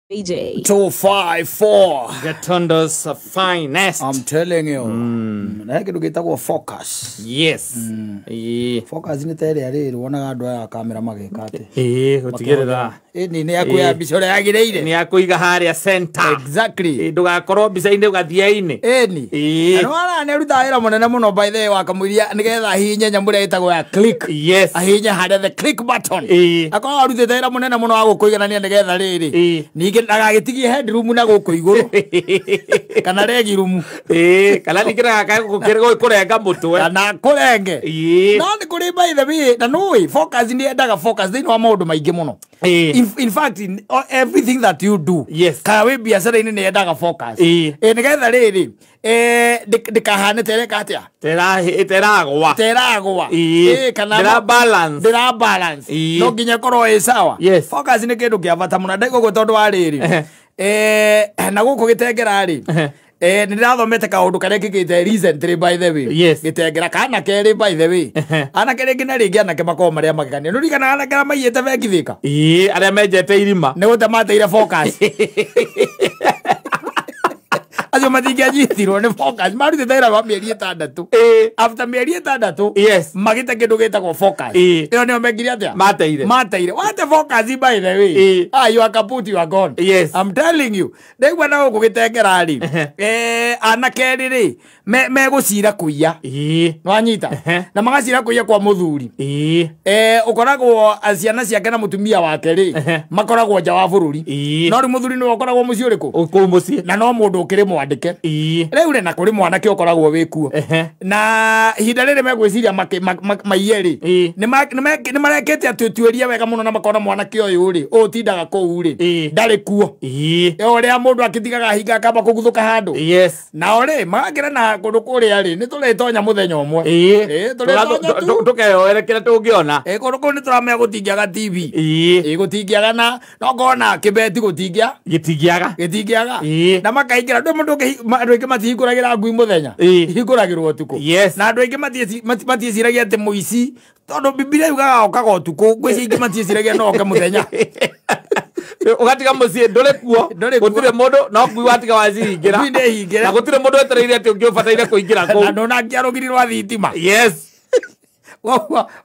BJ 254 Gatundo's finest. I'm telling you. Na kitu kitagwo focus. Yes. Focus ni tere ari wona andu aya kamera magekate. Gutigirira. Ni akuya bicore yagireire. Ni akuiga haria center. Exactly. Ndugakorwo bica-ini ugathia-ini. Ni. Wana ne ruta ira munene muno by the way wakamuiria nigetha hinya nyamure itagwo ya click. Yes. Ahinya haria the click button. Akora arutite ira munene muno wa gukuiganania nigetha riri. Ninge ndagagitigie headroom na guku iguru. Kana regi room. Kana nikira gakagukirego ikurenga mutwe. Kana kurenge. No ni kuri by the way na no focus ni endaga focus thini wa maundu maingi muno. In fact in everything that you do. Yes. Kawe biashara ini ni endaga focus. Nigetha riri ndikahane tereka atia. Teragwa. Kana balance. No nginya korwo i sawa. Yes. Focus ni kindu kia bata muno ndego gutondu wa riri. Na guku gitengera ri. Nirathomete kaundu karia kigite recently by the way. Yes. Gitengera kana keri by the way. Ana keri ngina ringi ana kemako maria magikania. Nuri kana ana kera mayete vekithika. Aria menjete irima. Ne gutamateire focus. Ajo matingia jitiro ne focus mari tetaira wa mieri 6 after mieri 6 yes magita kindu gitagwo focus iyo ne omegiria atia mateire what the focus by the way you are kaput you are gone. Yes, I'm telling you ndegwa na gugitengera ri ana keriri me gucira kuiya no anyita na magacira kuiya kwa muthuri ukoragwo aciana ciake na mutumia wake ri makoragwo nja wa bururi no ri muthuri no ukoragwo muci uriku uko muci na no mundu ukiri mwandike riu na kuri mwanake ukoragwo wikuo na hinda riri megwiciria maiyeri ni marekete atutueria wega muno na makona mwanake uyu ri utindaga kuu ri ndari kuo uria mundu akithigaga hinga akamba kuguthuka handu yes na ori magakira na kundu kuria ri ni turitonya muthenya umwe tukeyoerekera tungiona kundu kuu ni turamenya gutingiaga TV gutingiaga na no ngona kibeti gutingiaga na makaingira ndu mundu andu aingi matihinguragira ngui muthenya ihinguragirwo tuku na andu aingi matieciragia ati muici tondu Biblia yugaga okaga utuku ngwiciria ingi matieciragia no oke muthenya ugatiga mucie ndore kuo gutire mundu no ngui watiga wacihingira na gutire mundu etereire ati ungiubataire kuingira ku na ndona ngiarugirirwa thitima yes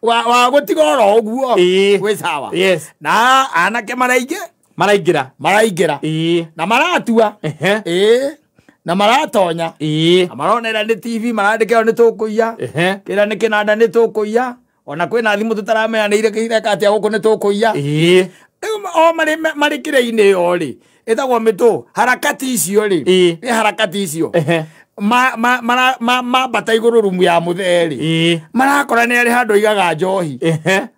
wa gutiga ro uguo gwi sawa na anake maraingira na maratua na maratonya na maronera ni TV marandikira ni tukuiya kira ni kinanda ni tukuiya ona kwina thimu tutarameanire kihireka atia guku ni tukuiya o mari kire-ini yo ri itagwo mitu harakati icio ri ni harakati icio bata iguru rumu ya mutheri marakora ni ari handu igaga njohi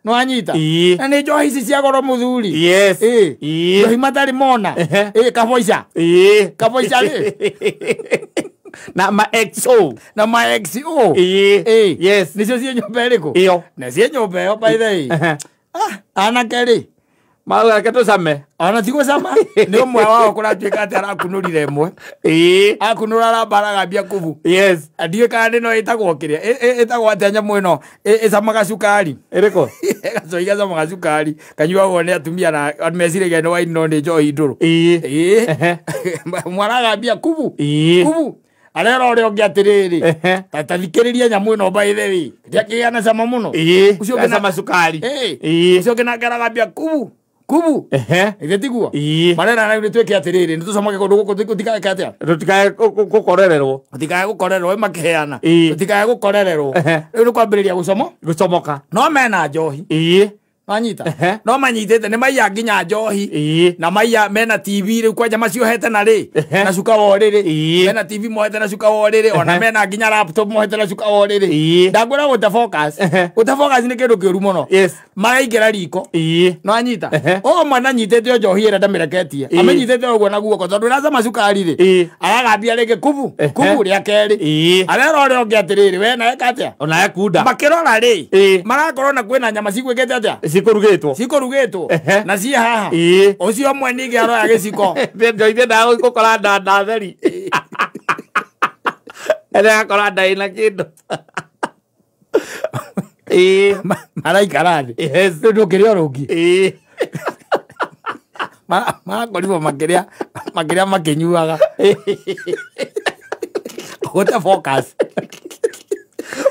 no anyita na ni njohi ici cia goro muthuri yes njohi matari mona kaboica ri na ma XO yes nicio cie nyumba iriku na cie nyumba yo by the way anake ri mauga ketucame ana tigo sama ni umwe wao kuratuika ati arakunurire imwe akunura arambaraga mbia kubu yes ndiwe kana no itagwo kiria itagwo ati nyamu ino icamaga cukari iriko gacoiga camaga cukari kanyuagwo ni atumia na meciragia ni waini no ni njohi nduru mwaraga mbia kubu arero uri ongi atiriri tathikiriria nyamu ino by the way ndiakigana cama muno ucio kina macukari ucio kina ngeraga mbia kubu ithetiguo marera na tweke atiriri nitucamage kundu guku tutikae atia tutikae gukorererwo makiheana tutikae gukorererwo riu ni kwambiriria gucomoka no mena njohi manyita no manyitete ni maiya nginya njohi na maiya mena TV riu kwanja maciohete na ri na cuka woriri mena TV mohete na cuka woriri ona mena nginya laptop mohete na cuka woriri ndangwira guta focus ni kindu kiuru muno maraingira riko no anyita o mwana nyitete njohi ira ndamireketie amenyitete uguo na guoko tondu raza cukari ri aragambia ringi kubu ria keri arero ri ongi atiriri we na ekatia ona ekunda makirora ri marakorwo na kwina nyama cigwikete atia cikurugitwo na cie haha ucio mwe ni giaro ya giciko ndio nda gukora ndanda theri akora ndaina kindu maraikara thi ndu kiri orungi makorirwo makiria makinyuaga gute focus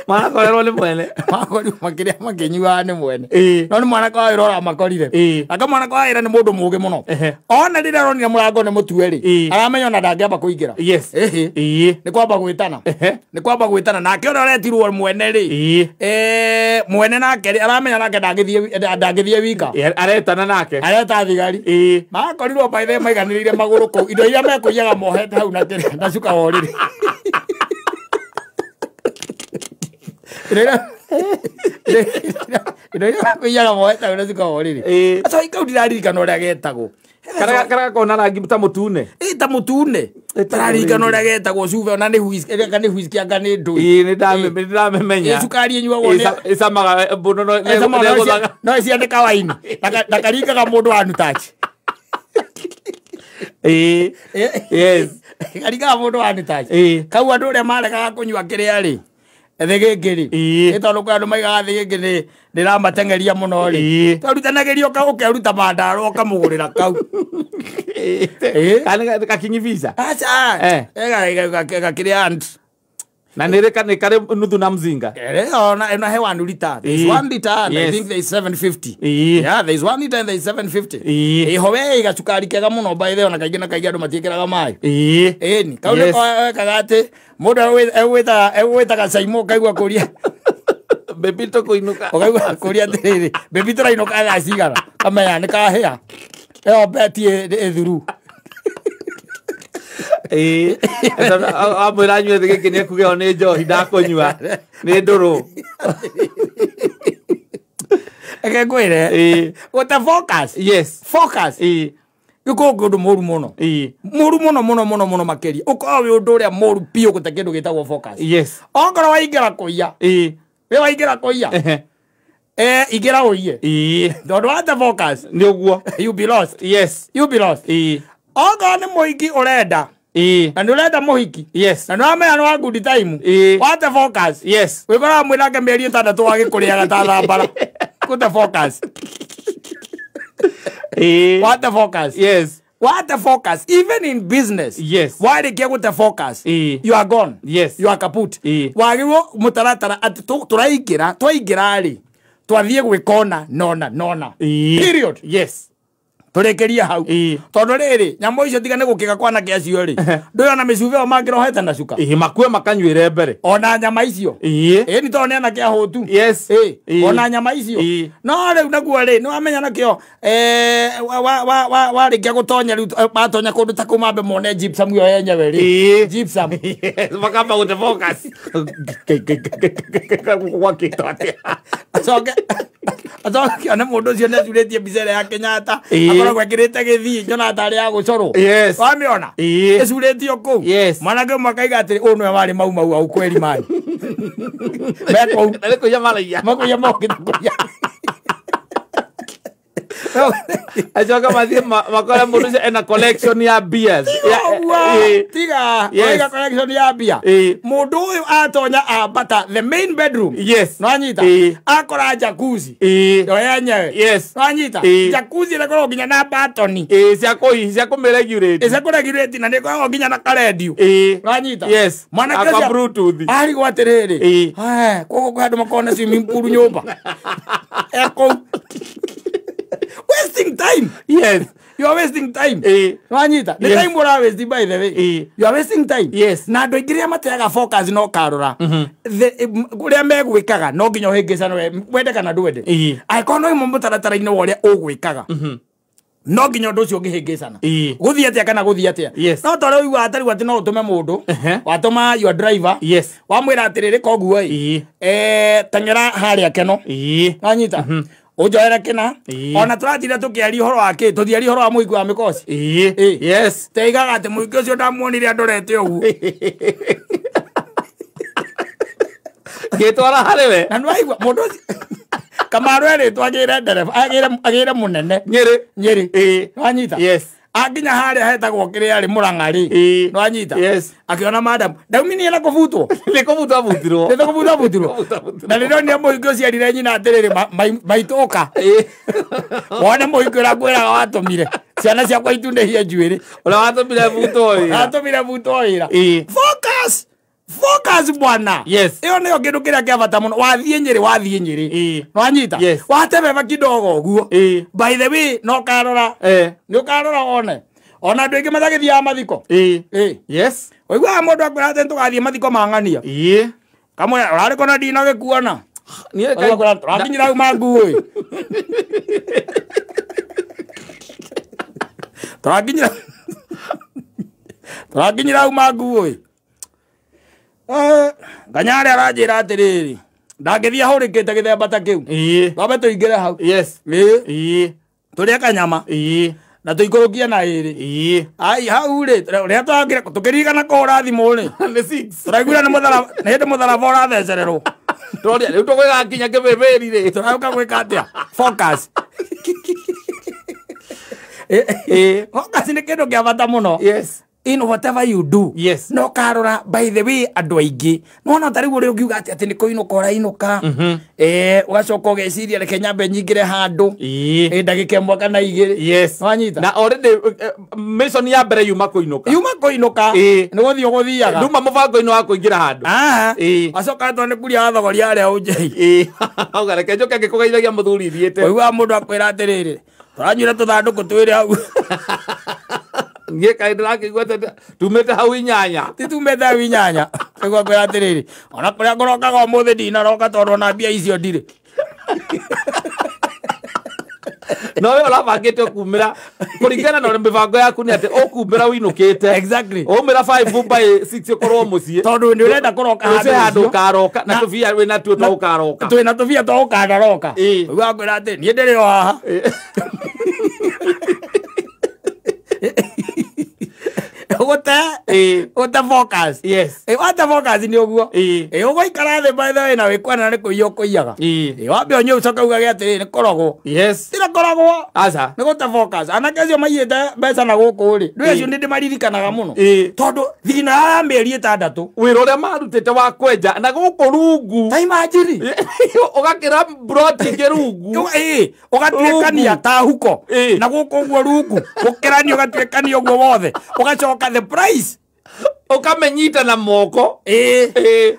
marakorerwo nĩ mwene makorirwo makiria makinyuaga nĩ mwene no nĩ mwana kwa wĩra makorire aka mwana kwa wĩra nĩ mũndũ mũũgĩ mũno ona rĩrĩa aronire mũrango nĩ mũtue rĩ aramenya ona ndangĩamba kũingĩra nĩ kwamba gwĩtana nake ũrĩa ũretirwo mwene rĩ mwene nake aramenya nake ndangĩthiĩ wika aretana nake areta thigari makorirwo baithe maiganĩrĩire magũrũ kũu indo iria mekũiyaga mohete hau na cuka worĩrĩ indo iria mekũiyaga mohete hau na cuka worĩrĩ aco ikau ndiraririkana ũrĩa getagwo karaga kona rangi ta mũtune ta mũtune tararirikana ũrĩa getagwo cuba ona nĩ whiskey anga nĩ ndũi nĩ ndamemenya cukari ĩnyuagwo ĩcamaga mbũno no ĩciandĩka waini ndakaringaga mũndũ wa nutachi karingaga mũndũ wa nutachi kau andũ ũrĩa maregaga kũnyua kĩrĩa rĩ thĩ gĩkĩ rĩ nĩ tondũ kwĩ andũ maigaga thĩ gĩkĩ ndĩramateng'eria mũno rĩ twarutanagĩrio ũkeruta mandaro ũkamũgũrĩra kau gakinyi visa aca gakĩrĩa ant na nĩ karĩ nuthu na mzinga ona he 1 liter there's 1 liter and I think there's 750 yeah there's 1 liter and there's 750 ho we gacukari kega mũno by the ona kaingĩ na kaingĩ andũ matiĩkĩraga maĩ ni kau nĩ kaga atĩ mũndũ egwĩtaga caimo kaigua kũria Bebito kũinũka ũkaigua kũria atĩrĩrĩ bebito rainũka thaa cigana kamenya nĩ kahĩa ĩyo beti ĩthuru amwĩra anyue thĩ gĩkĩ nĩ ekuge nĩ njohi ndakũnyua nĩ ndũrũ eke ngwĩre gũte focus gĩkũngũ ũndũ mũru mũno makĩria ũkorwo wĩ ũndũ ũrĩa mũru biũ gũte kĩndũ gĩtagwo focus okorwo waingĩra kũiya wĩ waingĩra kũiya ingĩra ũiye tondũ wate focus nĩ ũguo you be lost okorwo nĩ mũhiki ũrenda na nĩ ũrenda mũhiki na nĩ wamenya nĩ wa good time wate focus wĩkora mwĩnake mĩeri 6 wagĩkũrĩaga ta thambara gũte focus What the focus? Even in business. Why they get with the focus? You are gone. You are kaput. Wagiro mutaratara ati turaikira ari. Twathiĩ gwĩkona nona. Period. Turekeria hau. Tondu rĩrĩ nyamũ icio tiga nĩ gũkĩga kwana kĩacio rĩ. Ndũyona mĩcuba ĩyo mangĩrohete na cuka. Makue makanyuĩre mbere. Ona nyama icio. Nĩ tondũ nĩ anake ahũtu. Ona nyama icio. No rĩu naguo rĩ nĩ wamenya nakĩo warĩkia gũtonya rĩu matonya kũndũ ta kũu mambe mone gypsum ĩyo yenyewe rĩ. Gypsum. Makamba gũte focus. Gwakĩtwo atĩa. Acoke ona mũndũ ũcio nĩ acurĩtie mbica ĩrĩa ya Kenyatta. Akoragwo ekĩrĩte gĩthii nyona tarĩ ya gũcorwo. Wamĩona ĩcurĩtio kũu mwanake makaiga atĩrĩ ũyũ nĩwe warĩ mau au kweri mani kũiya maraiya makũiya mokĩte kũiya acoka mathiĩ makore mũndũ ũcio ena collection ya beers tiga oiga collection ya beer mũndũ ũyũ atonya ambata the main bedroom no anyita akora jacuzzi yo yenyewe no anyita jacuzzi ĩkoragwo nginya na batoni cia kũregulate na nĩkoragwo nginya na karendio no anyita mwanake ũcio bluetooth arigwo atĩrĩrĩ kũguo kwĩ andũ makona swimming pool nyũmba ekũu wasting time. You are wasting time. Wanyita. The time ura waste by the way. You are wasting time. Na andũ aingĩ rĩa mateaga focus no karora. Kũrĩa megwĩkaga no nginya ũhĩngĩcana wende kana ndwende. Angĩkorwo no mũtaratara-inĩ wa ũrĩa ũgwĩkaga. No nginya ũndũ ũcio ũngĩhĩngĩcana. Gũthiĩ atĩa kana gũthiĩ atĩa. No ta rĩu atari atĩ no ũtũme mũndũ. Watũma your driver. Wamwĩra atĩrĩrĩ koguo teng'era harĩa keno. Wanyita. Ujoera kina ona turatira tukiari horo wake tuthiari horo wa muigi wa mikosi teigaga ati muigi ucio ndamuonire andorete ugu gitwara hariwe na nwaigwa mundu Kamaru twagire ndereba agire munene nyeri wanyita aginya harĩa hetagwo kĩrĩa arĩ Mũrang'a no anyita akiona madam ndaumini ela kũbutwo na nĩronire mũhiki ũcio erire nyina atĩrĩrĩ maitoka wone mũhiki ũrĩa ngwĩraga watũmire ciana ciakwa itundehia njuĩrĩ ũrĩa watũmire buto wĩra focus bwana ĩyo nĩyo kĩndũ kĩrĩa kĩa bata mũno wathiĩ Nyĩrĩ nwanyita watebeba kidogo ũguo by the way no karora nĩ ũkarora ona andũ aingĩ mathagĩthiaga mathiko ũiguaga mũndũ akwĩra atĩ tũgathiĩ mathiko mang'ania kamwe ũrarĩ kona ndinagĩkuona tũrakinyĩra hau manguĩ tũrakinyĩra hau manguĩ Nganyarĩ aranjĩra atĩrĩrĩ ndangĩthiĩ ahũrĩkĩte gĩthemba ta kĩu twambe tũingĩre hau tũrĩe kanyama na tũikũrũkie na ĩrĩ ai hau rĩ rĩrĩa twagĩre tũkĩririkana kũhũra thimũ-rĩ tũraiguire nĩ hĩndĩ mũtharaba ũrathecererwo tũroria rĩu tũgĩgakinya kĩbĩbĩri-rĩ tũrauka gwĩka atĩa focus focus nĩ kĩndũ kĩa bata mũno in whatever you do no karora by the way andũ aingĩ nona ta rĩu ũrĩa ũngiuga atĩ nĩ kũinũka ũrainũka ũgacoka ũgeciria reke nyambe nyingĩre handũ ndagĩka ĩmwe kana igĩrĩ wanyita na already mission ya mbere yuma kũinũka nĩ gũthiĩ ũgũthiaga nduma mũbango-inĩ wa kũingĩra handũ wacoka atwa nĩ kuria thogori arĩa ũnjei auga reke njoke ngĩkũgeithagia mũthuri thiĩte ũiguaga mũndũ akwĩra atĩrĩrĩ tũranyuire tũthandũkũ twĩrĩ hau Nge kaĩ ndĩrakĩigua atĩ tumĩte hau inyanya titumĩte hau inyanya nĩguo kwĩra atĩrĩrĩ ona kũrĩa ngũrokaga ũmũthĩ ndinaroka tondũ ona mbia icio ndirĩ no we ũrabangĩte ũkumĩra kũringana na mĩbango yaku nĩ atĩ ũkumĩra ũinũkĩte ũmĩra 5 by 6 ũkorwo mũciĩ tondũ nĩ ũrenda kũroka handũ ũkaroka na tũbia wĩna tuo twa ũkaroka twĩna tũbia twa ũkanaroka ũguo akwĩra atĩ niĩ ndĩrĩ o haha Ugute focus. Wate focus ni uguo. Ũgũikara thĩ by the way na wĩkwana nĩ kũiya ũkũiyaga. Wambe onye ũcoka uga atĩrĩ nĩ korogwo. Tira korogwo. Aca. Nĩ gũte focus. Anake acio maiyĩte mbeca na gũkũ rĩ. Ndũĩ acio ndĩmaririkanaga mũno. Tondũ thina ya mĩeri 6. Wĩra ũrĩa marutĩte wa kwenja na gũkũ rungu. Ta imagine. Ũgakĩra broti ingĩ rungu. Ũgatuĩkania ta huko. Na gũkũ ũguo rungu. Ũkĩrania ũgatuĩkania ũguo wothe. Ũgacoka the price ukamenyita na moko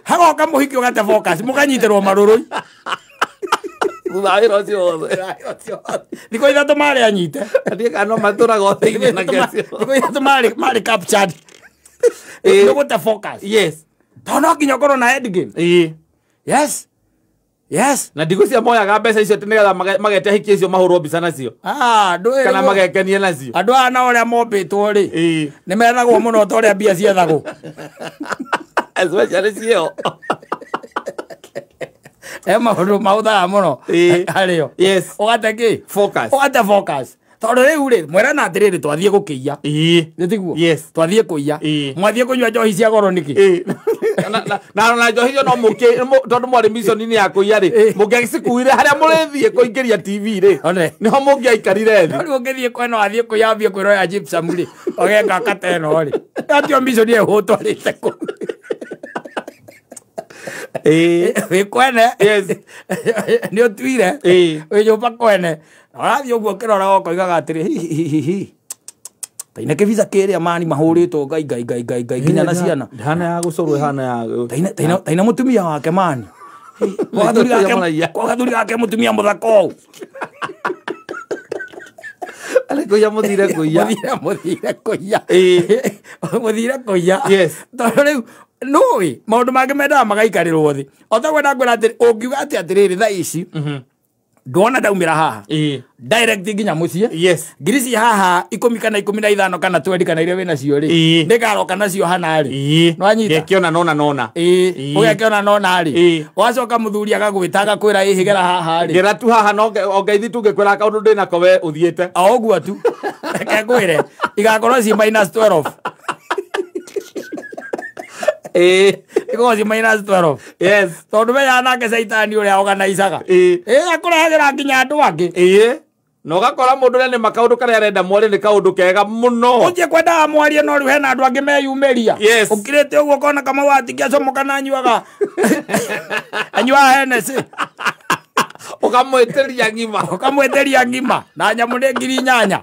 hagoka muhiki ugate focus mukanyiterwo marũrũ Uthawĩra ũcio wothe thikũ ithatũ marĩ anyite ndiĩ kana no matũraga othe-inĩ na kĩacio thikũ ithatũ marĩ captured nĩ gũte focus tondũ no nginya ũkorwo na end game na ndigũ cia moyaga mbeca icio tĩ nĩgetha magete hiki icio mahũrwo mbica nacio kana magekenie nacio andũ aya na ũrĩa mombĩtwo rĩ nĩ methagwo mũno ta ũrĩa mbia ciethagwo especially cio maũndũ mahũthaga mũno harĩo ũgate kĩ ũgate focus tondũ rĩu rĩ mwerana atĩrĩrĩ twathiĩ gũkĩiya nĩtiguo twathiĩ kũiya mwathiĩ kũnyua njohi cia goro nĩkĩ na njohi icio no mũkĩ tondũ mwarĩ missoni-inĩ ya kũiya rĩ mũngĩcikuire harĩa mũrĩthiĩ kũingĩria TV rĩ nĩho mũngĩaikarire thĩ rĩu ũngĩthiĩ kwena wathiĩ kũiya wambie kwĩroya gypsum rĩ ũgenga kateno rĩ atio missoni ĩhũtwarĩte kũ wĩkwene nĩ ũtuire wĩ nyũmba kwene ũrathiĩ ũguo ũkĩrora ũkoigaga atĩrĩ hihihihi taina kĩbica kĩrĩa mani mahũrĩtwo ngai nginya na ciana hana ya gũcorwo hana ya taina mũtumia wake mani kwa gathuri gake mũtumia mũthaka ũũ alikuya mũthire kũiya mũthire kũiya tondũ rĩu nũĩ maũndũ mangĩ mendaga magaikarĩrwo thĩ otagwenda ngwĩra atĩrĩ ũngiuga atĩ atĩrĩrĩ thaa ici ndona ndaumĩra haha direct nginya mũciĩ ngirici haha 10 kana 15 kana 20 kana iria wĩna cio rĩ ndĩgaroka nacio hana rĩ nwanyita ngĩkiona nona ũgekĩona nona rĩ wacoka mũthuri agagwĩta agakwĩra ĩhĩgera haha rĩ ngĩra tu haha no ngeithi tu ngĩkwĩra kaũndũ ndĩnako we ũthiĩte o ũguo tu reke ngwĩre igakorwo ci -12 iko ci -12 tondũ we yanake caitani ũrĩa organizaga akũrehagĩra nginya andũ angĩ na ũgakora mũndũ ũrĩa nĩ makaũndũ karĩa arenda mwarie nĩ kaũndũ kega mũno ũnjĩ kwendaga mwarie no rĩu hena andũ angĩ meyumĩria ũkirĩte ũguo kona kama watingĩacomoka na anyuaga anyuaga Hennessy ũkamwĩtĩria ngima na nyamũ nĩ 8,000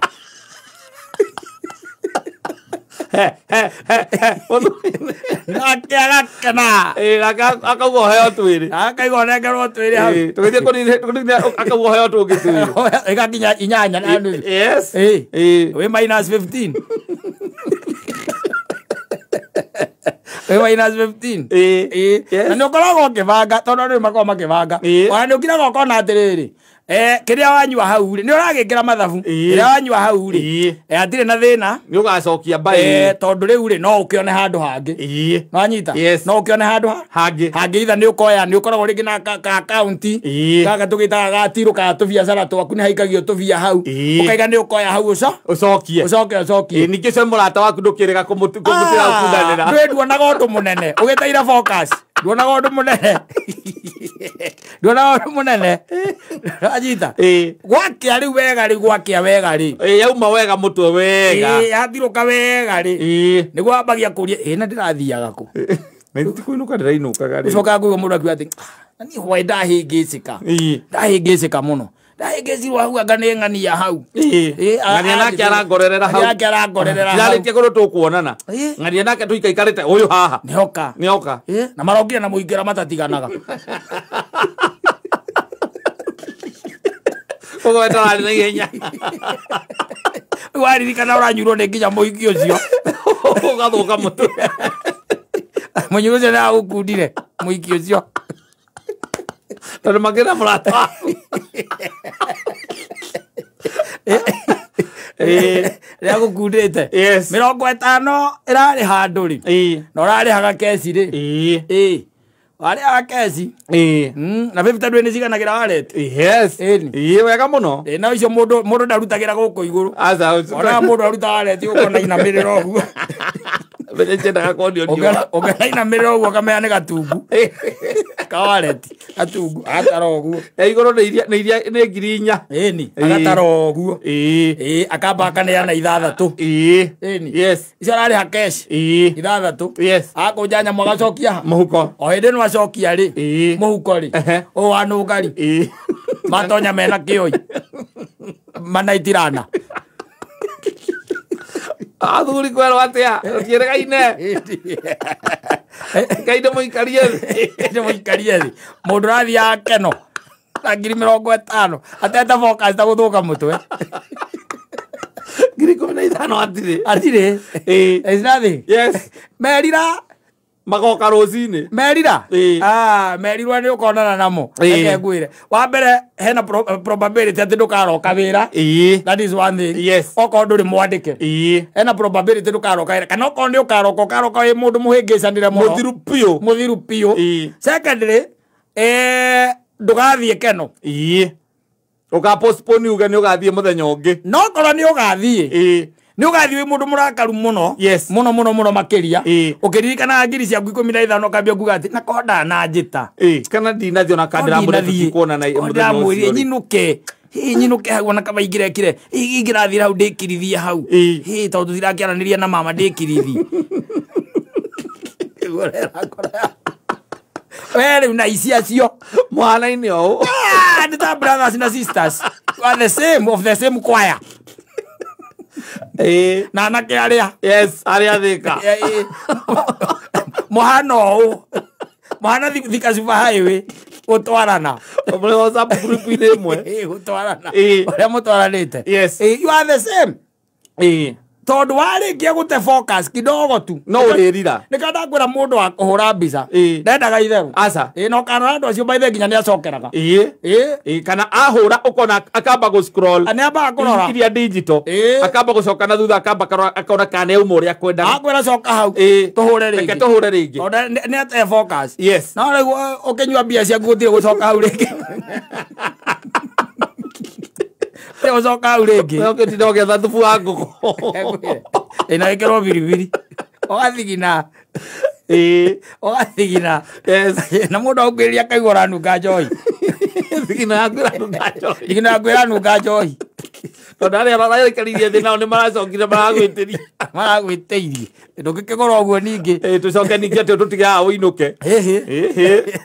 nake agakena akaugoheo twĩrĩ akaigonengerwo twĩrĩ hau tũgĩthiĩ kũnini akaugoheo tũngĩ twĩrĩ ĩgakinya 8 na nuthu yes wĩ minus 15 minus 15 na nĩ ũkoragwo ũkĩbanga tondũ rĩu makoragwo makĩbanga ona nĩ ũkiraga ũkona atĩrĩrĩ kĩrĩa wanyua hau rĩ nĩ ũragĩkĩra mathabu kĩrĩa wanyua hau rĩ hatirĩ na thĩna nĩ ũgacokia mbaĩ tondũ rĩu rĩ no ũkĩone handũ hangĩ no anyita no ũkĩone handũ hangĩ itha nĩ ũkoya nĩ ũkoragwo rĩngĩ na akaunti gaka tũgĩtaga gatirũ ka tũbiacara twaku nĩ haikagio tũbia hau ũkaiga nĩ ũkoya hau ũcokie ningĩ cio mũrata waku ndũkĩrĩga kũmũtĩra ũkundanĩra ndũonaga ũndũ mũnene ũgĩteire focus ndũonaga ũndũ mũnene ndũonaga ũndũ mũnene anyita gwakĩa rĩu wega rĩ gwakĩa wega rĩ yauma wega mũtwe wega yathirũka wega rĩ nĩguo wambagia kũria na ndĩrathiaga kũ nĩtikũinũka ndĩrainũkaga rĩ ũcokaga kũigua mũndũ akiuga atĩ niĩ hwaĩ ndahĩngĩcĩka mũno ndahĩngĩcirwo hau anga nĩ ng'ania hau ng'ania nake arangorerera hau ndarĩtie kũrũ tũkuonana ng'ania nake tũikaikarĩte ũyũ haha nĩoka na marongire na mũingĩra matatiganaga ũguo wetararĩ na ihenya waririkana ũranyurwo nĩ nginya mũingĩ ũcio ũgathũka mũtwe mũnyuru ũcio nĩ agũkundire mũingĩ ũcio tondũ makĩra mũrata waku rĩa gũkundĩte 50 ĩrarĩ handũ rĩ na ũrarĩhaga keci rĩ warĩhaga keci na 50 nĩ ciganagĩra wareti wega mũno na icio mũndũ ndarutagĩra gũkũ igũrũ ona mũndũ arutaga wareti ũkona inamĩrĩra ũguo ũngĩrainamĩrĩra ũguo kamenya nĩ gatungu kawareti gatungu agatara ũguo igũrũ nĩ 4,000 ĩni agatara ũguo akamba akaneana 6 icio ararĩha keci 6 akũnja nyamũ agacokia mũhuko o hĩndĩ nĩ wacokia rĩ mũhuko rĩ ũũ wanũnga rĩ matonya mena kĩoi manaitirana athuri kwerwo atĩa ũtiĩrĩgaine Ngai ndĩmũikarie thĩ mũndũ ũrathiaga keno na 50,000 atete focus ta gũthũka mũtwe 15,000 atirĩ is nothing merira magoka rũcinĩ merira merirwa nĩ ũkonana namo ngwĩre wa mbere hena probability atĩ ndũkaroka wĩra that is one thing okorwo ndũrĩ mwandĩke hena probability ndũkaroka wĩra kana okorwo nĩ ũkaroka wĩ mũndũ mũhĩngĩcanĩre mũthiru piũ secondly ndũgathiĩ keno ũgapostpone uge nĩ ũgathiĩ mũthenya ũngĩ no korwo nĩ ũgathiĩ nĩ ũgathiĩ wĩ mũndũ mũrakaru mũno mũno makĩria ũkĩririkanaga ngiri ciaku 15 ũkambia kuga atĩ nakonda na njĩta kana ndinathiĩ ona kandĩramũre tũtikuonana mũthenya ũcio nyinũke hau ona kaba ingĩrekire ingĩrathire hau ndĩkirithie hau tondũ tũtirakĩaranĩria na mama ndĩkirithi we rĩu na ici acio mwana-inĩ ũũ nĩ ta brothers na sisters are the same of the same choir na anake arĩa arĩa thĩka mũhana ũũ mũhana Thika Super Highway gũtwarana group-inĩ ĩmwe gũtwarana ũrĩa mũtwaranĩte you are the same tondũ warĩkia gũte focus kidogo tu no ũrĩrira nĩ kada kwĩra mũndũ wa kũhũra mbica ndendaga itherũ no kana andũ acio baithe nginya nĩ acokeraga kana ahũra ũkona akamba gũscroll nĩ ambaga kũrora iria digital akamba gũcoka na thutha akamba akona kana yauma ũrĩa kwendaga akwĩra coka hau tũhũre rĩngĩ nĩ ate focus no rĩu ũkĩnyua mbia ciaku gũtirĩ gũcoka hau rĩngĩ ũcoka hau rĩngĩ ũkĩtinda ũgetha thubu wa ngũkũ ĩna ĩkĩrwo biribiri ũgathigina na mũndũ aukĩrĩria akaigua ũranunga njohi thigina yaku ĩranunga njohi tondũ arĩa maraikarithia thĩ nao nĩ maracokire maragwĩtĩirie ndũngĩkĩgora ũguo ningĩ tũcoke ningĩ atĩ tũtigaga ũinũke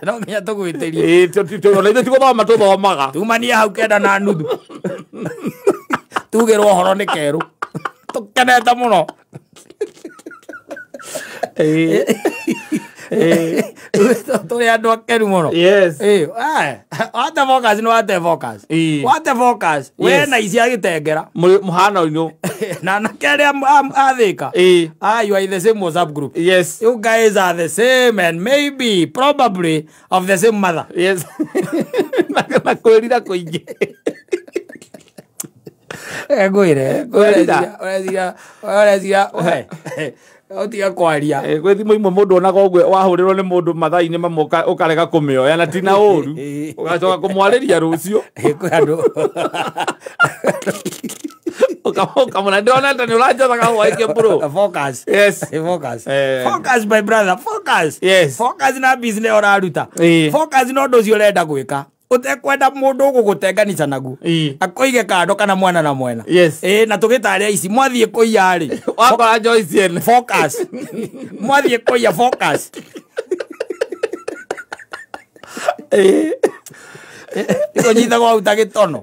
no nginya tũgwĩtĩrie ona ithuĩ tigũthoma tũthomaga tumanie hau 9:30 tugĩrwo ũhoro nĩ kerũ tũkenete mũno tuli andu akeru muno wate focus no wate focus wate focus we na isi agitengera muhana ino na nakeria athika you are in the same WhatsApp group. Yes, you guys are the same and maybe probably of the same mother. Yes. Na kwirira kuingi gwire orezia otiga kwaria gwe thimu imwe mundu onaga ogwe wahurirwo ni mundu mathaini mamwe ukarega kumioya na tina uru ugacoka kumwariria rucio ukamona ndona ndani urajothaga hwaike bro. Focus. Yes, focus. Focus my brother, focus. Yes, focus na business oraruta. Focus no ndocio urenda gwika utekwenda mundu gugutenganisha nagu akoige kando kana mwana na mwena. Yes, na tugitaria ici mwathie kuiya ri wakora Joyce ene focus mwathie kuiya focus iko nyitha gwa utagitono